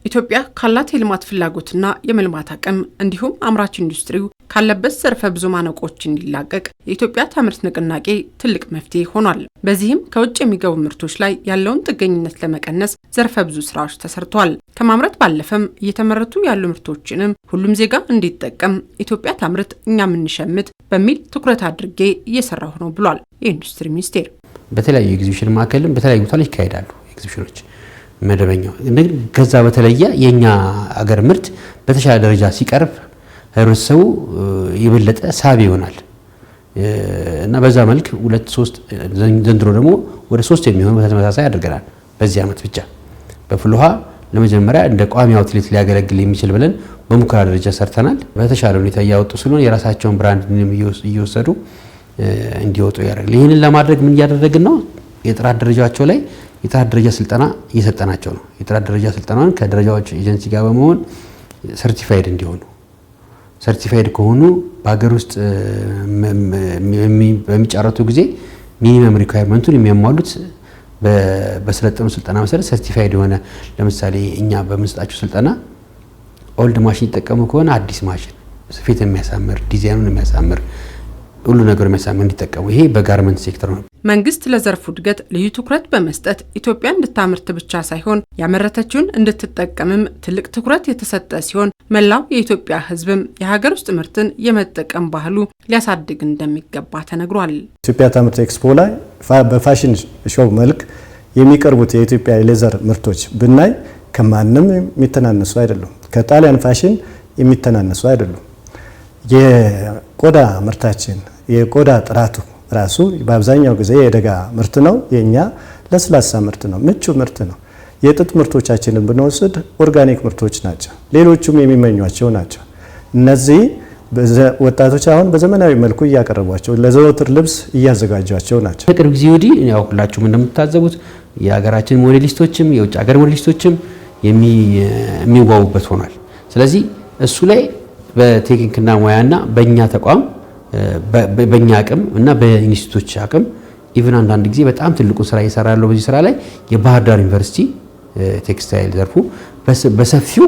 ኢትዮጵያ ካላት የልማት ፍላጎትና የመልማት አቅም እንዲሁም አምራች ኢንዱስትሪው ካለበት ዘርፈ ብዙ ማነቆች እንዲላቀቅ የኢትዮጵያ ታምርት ንቅናቄ ትልቅ መፍትሄ ሆኗል። በዚህም ከውጭ የሚገቡ ምርቶች ላይ ያለውን ጥገኝነት ለመቀነስ ዘርፈ ብዙ ስራዎች ተሰርተዋል። ከማምረት ባለፈም እየተመረቱ ያሉ ምርቶችንም ሁሉም ዜጋ እንዲጠቀም ኢትዮጵያ ታምርት እኛ ምንሸምት በሚል ትኩረት አድርጌ እየሰራሁ ነው ብሏል የኢንዱስትሪ ሚኒስቴር። በተለያዩ ኤግዚቢሽን ማዕከልም በተለያዩ ቦታዎች ይካሄዳሉ ኤግዚቢሽኖች መደበኛው እንግዲህ ከዛ በተለየ የኛ አገር ምርት በተሻለ ደረጃ ሲቀርብ ህብረተሰቡ የበለጠ ሳቢ ይሆናል እና በዛ መልክ 2-3 ዘንድሮ ደግሞ ወደ 3 የሚሆኑ በተመሳሳይ አድርገናል። በዚህ አመት ብቻ በፍልውሃ ለመጀመሪያ እንደ ቋሚ አውትሌት ሊያገለግል የሚችል ብለን በሙከራ ደረጃ ሰርተናል። በተሻለ ሁኔታ ያወጡ ስለሆነ የራሳቸውን ብራንድ እየወሰዱ እንዲወጡ ያደርጋል። ይሄንን ለማድረግ ምን እያደረግን ነው? የጥራት ደረጃቸው ላይ የጥራት ደረጃ ስልጠና እየሰጠናቸው ነው። የጥራት ደረጃ ስልጠናውን ከደረጃዎች ኤጀንሲ ጋር በመሆን ሰርቲፋይድ እንዲሆኑ ሰርቲፋይድ ከሆኑ በሀገር ውስጥ በሚጫረቱ ጊዜ ሚኒመም ሪኳየርመንቱን የሚያሟሉት በሰለጠኑ ስልጠና መሰረት ሰርቲፋይድ የሆነ ለምሳሌ እኛ በምንሰጣቸው ስልጠና ኦልድ ማሽን ይጠቀሙ ከሆነ አዲስ ማሽን ስፌት የሚያሳምር ዲዛይኑን የሚያሳምር ሁሉ ነገር የሚያሳምር እንዲጠቀሙ ይሄ በጋርመንት ሴክተር ነው። መንግስት ለዘርፉ እድገት ልዩ ትኩረት በመስጠት ኢትዮጵያ እንድታምርት ብቻ ሳይሆን ያመረተችውን እንድትጠቀምም ትልቅ ትኩረት የተሰጠ ሲሆን መላው የኢትዮጵያ ሕዝብም የሀገር ውስጥ ምርትን የመጠቀም ባህሉ ሊያሳድግ እንደሚገባ ተነግሯል። ኢትዮጵያ ታምርት ኤክስፖ ላይ በፋሽን ሾው መልክ የሚቀርቡት የኢትዮጵያ የሌዘር ምርቶች ብናይ ከማንም የሚተናነሱ አይደሉም። ከጣሊያን ፋሽን የሚተናነሱ አይደሉም። የቆዳ ምርታችን የቆዳ ጥራቱ ራሱ በአብዛኛው ጊዜ የደጋ ምርት ነው። የኛ ለስላሳ ምርት ነው፣ ምቹ ምርት ነው። የጥጥ ምርቶቻችንን ብንወስድ ኦርጋኒክ ምርቶች ናቸው። ሌሎቹም የሚመኟቸው ናቸው። እነዚህ ወጣቶች አሁን በዘመናዊ መልኩ እያቀረቧቸው ለዘወትር ልብስ እያዘጋጇቸው ናቸው። ከቅርብ ጊዜ ወዲህ ያው ሁላችሁም እንደምታዘቡት የሀገራችን ሞዴሊስቶችም የውጭ ሀገር ሞዴሊስቶችም የሚዋቡበት ሆኗል። ስለዚህ እሱ ላይ በቴክኒክና ሙያና በእኛ ተቋም በእኛ አቅም እና በኢንስቲትዩቶች አቅም ኢቭን አንዳንድ ጊዜ በጣም ትልቁ ስራ እየሰራለው በዚህ ስራ ላይ የባህር ዳር ዩኒቨርሲቲ ቴክስታይል ዘርፉ በሰፊው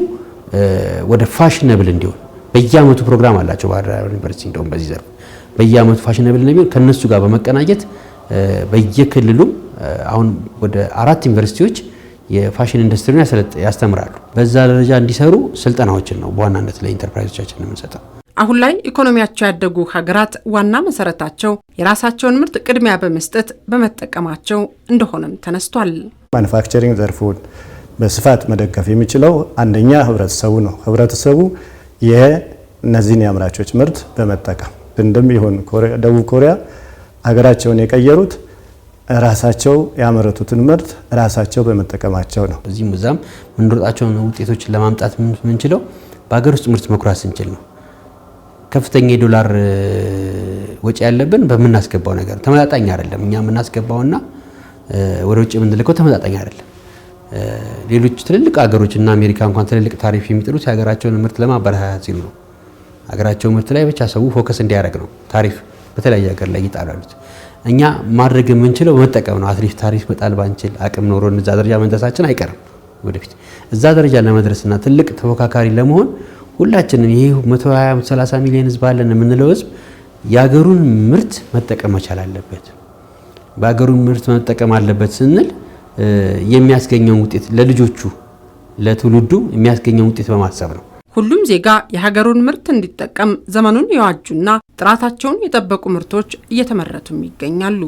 ወደ ፋሽነብል እንዲሆን በየአመቱ ፕሮግራም አላቸው። ባህር ዳር ዩኒቨርሲቲ እንደውም በዚህ ዘርፍ በየአመቱ ፋሽነብል እንዲሆን ከነሱ ጋር በመቀናጀት በየክልሉ አሁን ወደ 4 ዩኒቨርሲቲዎች የፋሽን ኢንዱስትሪውን ያስተምራሉ። በዛ ደረጃ እንዲሰሩ ስልጠናዎችን ነው በዋናነት ለኢንተርፕራይዞቻችን የምንሰጠው። አሁን ላይ ኢኮኖሚያቸው ያደጉ ሀገራት ዋና መሰረታቸው የራሳቸውን ምርት ቅድሚያ በመስጠት በመጠቀማቸው እንደሆነም ተነስቷል። ማኑፋክቸሪንግ ዘርፉን በስፋት መደገፍ የሚችለው አንደኛ ህብረተሰቡ ነው። ህብረተሰቡ የነዚህን የአምራቾች ምርት በመጠቀም እንደሚሆን ደቡብ ኮሪያ ሀገራቸውን የቀየሩት ራሳቸው ያመረቱትን ምርት ራሳቸው በመጠቀማቸው ነው። እዚህም እዛም ምንሮጣቸውን ውጤቶችን ለማምጣት የምንችለው በሀገር ውስጥ ምርት መኩራት ስንችል ነው። ከፍተኛ የዶላር ወጪ ያለብን በመናስገባው ነገር ተመጣጣኝ አይደለም። እኛ የምናስገባውና ወደ ውጭ የምንልከው ተመጣጣኝ አይደለም። ሌሎች ትልልቅ ሀገሮች እና አሜሪካ እንኳን ትልልቅ ታሪፍ የሚጥሉት የሀገራቸውን ምርት ለማበረታታት ሲሉ ነው። ሀገራቸው ምርት ላይ ብቻ ሰው ፎከስ እንዲያደርግ ነው ታሪፍ በተለያየ ሀገር ላይ ይጣላሉት። እኛ ማድረግ የምንችለው መጠቀም ነው። አትሊስት ታሪፍ መጣል ባንችል አቅም ኖሮን እዛ ደረጃ መድረሳችን አይቀርም። ወደፊት እዛ ደረጃ ለመድረስና ትልቅ ተፎካካሪ ለመሆን ሁላችንም ይሄ 120-130 ሚሊዮን ህዝብ አለን የምንለው ህዝብ የሀገሩን ምርት መጠቀም መቻል አለበት። በሀገሩን ምርት መጠቀም አለበት ስንል የሚያስገኘው ውጤት ለልጆቹ ለትውልዱ የሚያስገኘው ውጤት በማሰብ ነው። ሁሉም ዜጋ የሀገሩን ምርት እንዲጠቀም ዘመኑን የዋጁና ጥራታቸውን የጠበቁ ምርቶች እየተመረቱም ይገኛሉ።